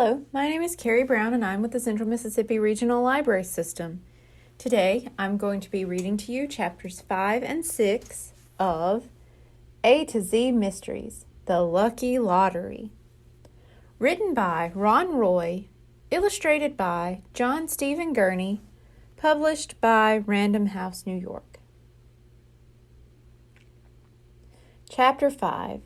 Hello, my name is Carrie Brown and I'm with the Central Mississippi Regional Library System. Today I'm going to be reading to you chapters 5 and 6 of A to Z Mysteries, The Lucky Lottery. Written by Ron Roy, illustrated by John Stephen Gurney, published by Random House, New York. Chapter 5.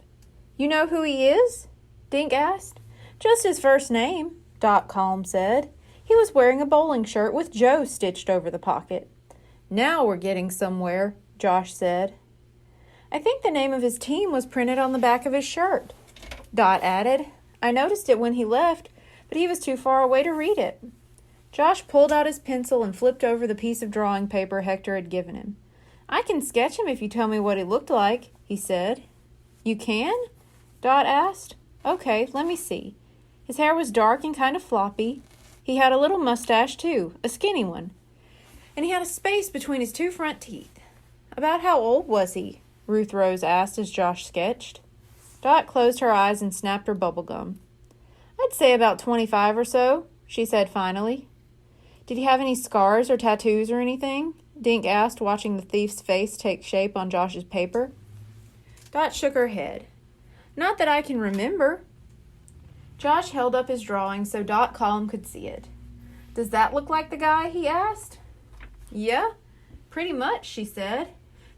You know who he is? Dink asked. Just his first name, Dot Calm said. He was wearing a bowling shirt with Joe stitched over the pocket. Now we're getting somewhere, Josh said. I think the name of his team was printed on the back of his shirt, Dot added. I noticed it when he left, but he was too far away to read it. Josh pulled out his pencil and flipped over the piece of drawing paper Hector had given him. I can sketch him if you tell me what he looked like, he said. You can? Dot asked. Okay, let me see. His hair was dark and kind of floppy. He had a little mustache, too, a skinny one. And he had a space between his two front teeth. About how old was he? Ruth Rose asked as Josh sketched. Dot closed her eyes and snapped her bubble gum. I'd say about 25 or so, she said finally. Did he have any scars or tattoos or anything? Dink asked, watching the thief's face take shape on Josh's paper. Dot shook her head. Not that I can remember. Josh held up his drawing so Dot Calm could see it. Does that look like the guy? He asked. Yeah, pretty much, she said.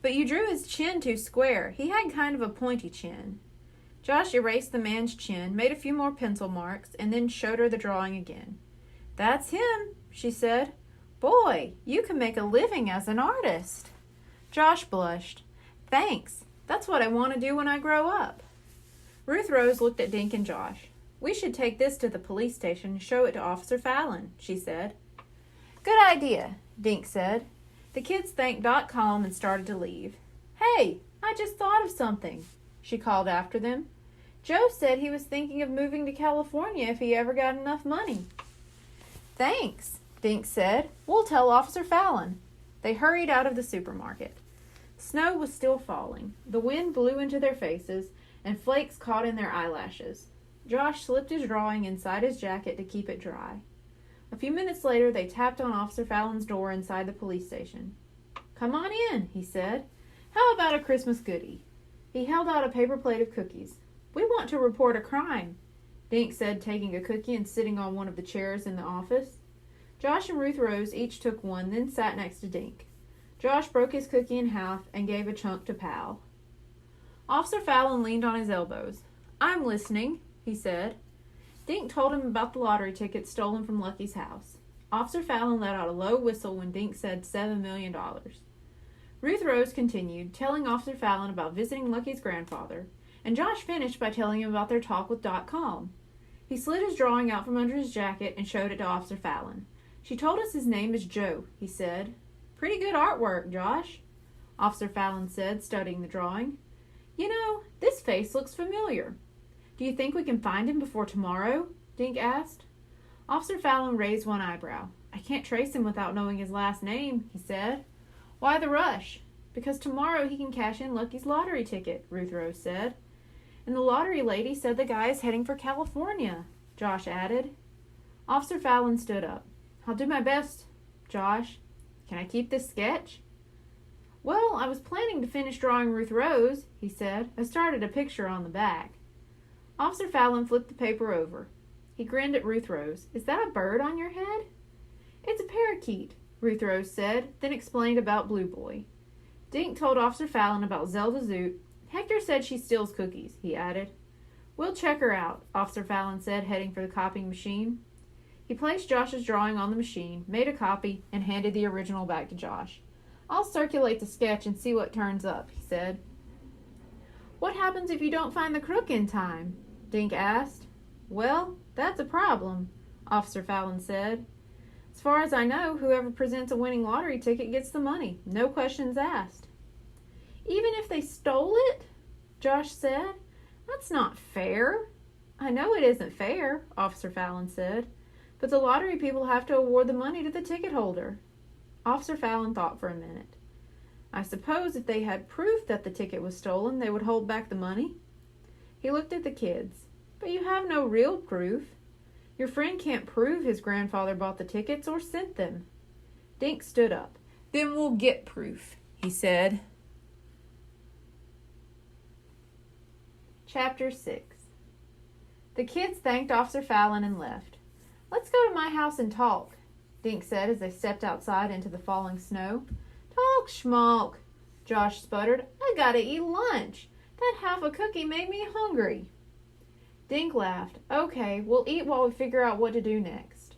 But you drew his chin too square. He had kind of a pointy chin. Josh erased the man's chin, made a few more pencil marks, and then showed her the drawing again. That's him, she said. Boy, you can make a living as an artist. Josh blushed. Thanks. That's what I want to do when I grow up. Ruth Rose looked at Dink and Josh. We should take this to the police station and show it to Officer Fallon, she said. Good idea, Dink said. The kids thanked Dot Calm and started to leave. Hey, I just thought of something, she called after them. Joe said he was thinking of moving to California if he ever got enough money. Thanks, Dink said. We'll tell Officer Fallon. They hurried out of the supermarket. Snow was still falling. The wind blew into their faces, and flakes caught in their eyelashes. Josh slipped his drawing inside his jacket to keep it dry. A few minutes later, they tapped on Officer Fallon's door inside the police station. Come on in, he said. How about a Christmas goodie? He held out a paper plate of cookies. We want to report a crime, Dink said, taking a cookie and sitting on one of the chairs in the office. Josh and Ruth Rose each took one, then sat next to Dink. Josh broke his cookie in half and gave a chunk to Pal. Officer Fallon leaned on his elbows. I'm listening, he said. Dink told him about the lottery ticket stolen from Lucky's house. Officer Fallon let out a low whistle when Dink said $7 million. Ruth Rose continued, telling Officer Fallon about visiting Lucky's grandfather, and Josh finished by telling him about their talk with Dot Calm. He slid his drawing out from under his jacket and showed it to Officer Fallon. She told us his name is Joe, he said. Pretty good artwork, Josh, Officer Fallon said, studying the drawing. You know, this face looks familiar. Do you think we can find him before tomorrow? Dink asked. Officer Fallon raised one eyebrow. I can't trace him without knowing his last name, he said. Why the rush? Because tomorrow he can cash in Lucky's lottery ticket, Ruth Rose said. And the lottery lady said the guy is heading for California, Josh added. Officer Fallon stood up. I'll do my best, Josh. Can I keep this sketch? Well, I was planning to finish drawing Ruth Rose, he said. I started a picture on the back. Officer Fallon flipped the paper over. He grinned at Ruth Rose. Is that a bird on your head? It's a parakeet, Ruth Rose said, then explained about Blue Boy. Dink told Officer Fallon about Zelda Zoot. Hector said she steals cookies, he added. We'll check her out, Officer Fallon said, heading for the copying machine. He placed Josh's drawing on the machine, made a copy, and handed the original back to Josh. I'll circulate the sketch and see what turns up, he said. What happens if you don't find the crook in time? Dink asked. Well, that's a problem, Officer Fallon said. As far as I know, whoever presents a winning lottery ticket gets the money. No questions asked. Even if they stole it? Josh said. That's not fair. I know it isn't fair, Officer Fallon said. But the lottery people have to award the money to the ticket holder. Officer Fallon thought for a minute. I suppose if they had proof that the ticket was stolen, they would hold back the money. He looked at the kids. But you have no real proof. Your friend can't prove his grandfather bought the tickets or sent them. Dinks stood up. Then we'll get proof, he said. Chapter 6. The kids thanked Officer Fallon and left. Let's go to my house and talk, Dinks said as they stepped outside into the falling snow. Talk schmalk, Josh sputtered. I gotta eat lunch. That half a cookie made me hungry. Dink laughed. Okay, we'll eat while we figure out what to do next.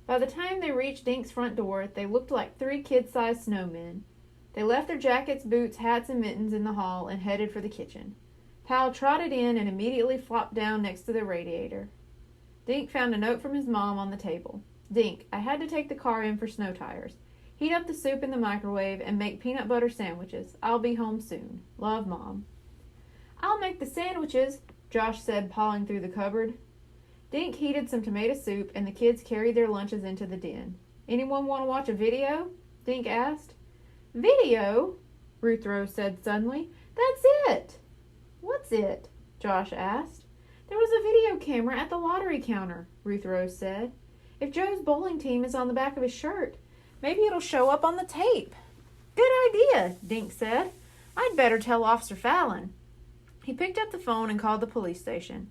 By the time they reached Dink's front door, they looked like 3 kid-sized snowmen. They left their jackets, boots, hats, and mittens in the hall and headed for the kitchen. Pal trotted in and immediately flopped down next to the radiator. Dink found a note from his mom on the table. Dink, I had to take the car in for snow tires. Heat up the soup in the microwave and make peanut butter sandwiches. I'll be home soon. Love, Mom. I'll make the sandwiches, Josh said, pawing through the cupboard. Dink heated some tomato soup, and the kids carried their lunches into the den. Anyone want to watch a video? Dink asked. Video? Ruth Rose said suddenly. That's it. What's it? Josh asked. There was a video camera at the lottery counter, Ruth Rose said. If Joe's bowling team is on the back of his shirt, maybe it'll show up on the tape. Good idea, Dink said. I'd better tell Officer Fallon. He picked up the phone and called the police station.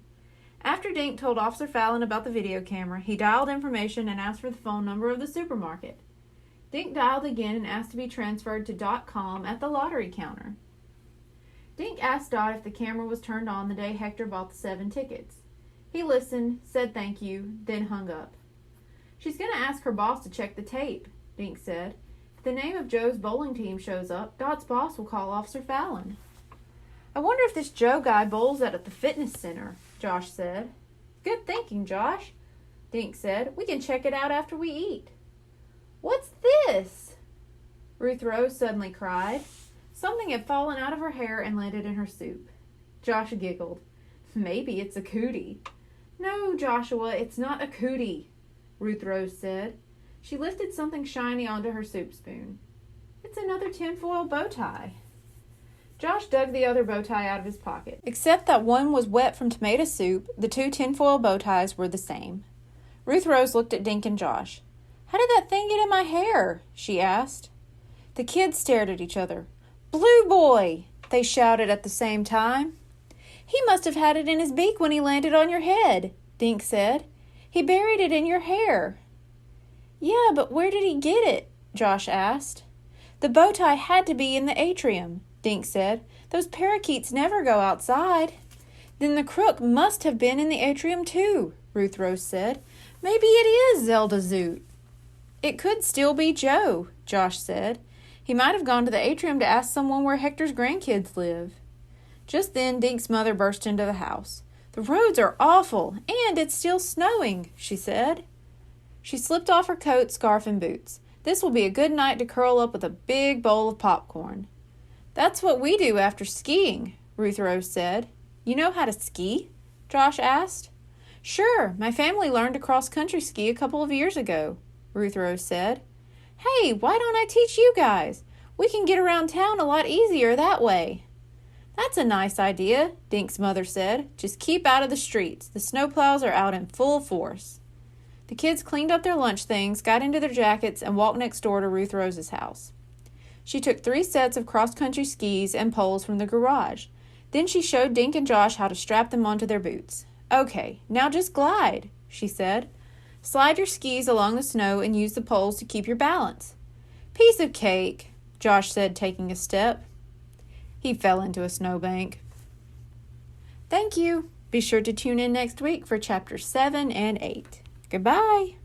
After Dink told Officer Fallon about the video camera, he dialed information and asked for the phone number of the supermarket. Dink dialed again and asked to be transferred to .com at the lottery counter. Dink asked Dot if the camera was turned on the day Hector bought the 7 tickets. He listened, said thank you, then hung up. She's going to ask her boss to check the tape, Dink said. If the name of Joe's bowling team shows up, Dot's boss will call Officer Fallon. I wonder if this Joe guy bowls at the fitness center, Josh said. Good thinking, Josh, Dink said. We can check it out after we eat. What's this? Ruth Rose suddenly cried. Something had fallen out of her hair and landed in her soup. Josh giggled. Maybe it's a cootie. No, Joshua, it's not a cootie, Ruth Rose said. She lifted something shiny onto her soup spoon. It's another tinfoil bow tie. Josh dug the other bow tie out of his pocket. Except that one was wet from tomato soup, the 2 tinfoil bow ties were the same. Ruth Rose looked at Dink and Josh. How did that thing get in my hair? She asked. The kids stared at each other. Blue boy! They shouted at the same time. He must have had it in his beak when he landed on your head, Dink said. He buried it in your hair. Yeah, but where did he get it? Josh asked. The bow tie had to be in the atrium, Dink said. Those parakeets never go outside. Then the crook must have been in the atrium too, Ruth Rose said. Maybe it is Zelda Zoot. It could still be Joe, Josh said. He might have gone to the atrium to ask someone where Hector's grandkids live. Just then, Dink's mother burst into the house. The roads are awful, and it's still snowing, she said. She slipped off her coat, scarf, and boots. This will be a good night to curl up with a big bowl of popcorn. That's what we do after skiing, Ruth Rose said. You know how to ski? Josh asked. Sure, my family learned to cross-country ski a couple of years ago, Ruth Rose said. Hey, why don't I teach you guys? We can get around town a lot easier that way. That's a nice idea, Dink's mother said. Just keep out of the streets. The snowplows are out in full force. The kids cleaned up their lunch things, got into their jackets, and walked next door to Ruth Rose's house. She took 3 sets of cross-country skis and poles from the garage. Then she showed Dink and Josh how to strap them onto their boots. Okay, now just glide, she said. Slide your skis along the snow and use the poles to keep your balance. Piece of cake, Josh said, taking a step. He fell into a snowbank. Thank you. Be sure to tune in next week for chapters 7 and 8. Goodbye.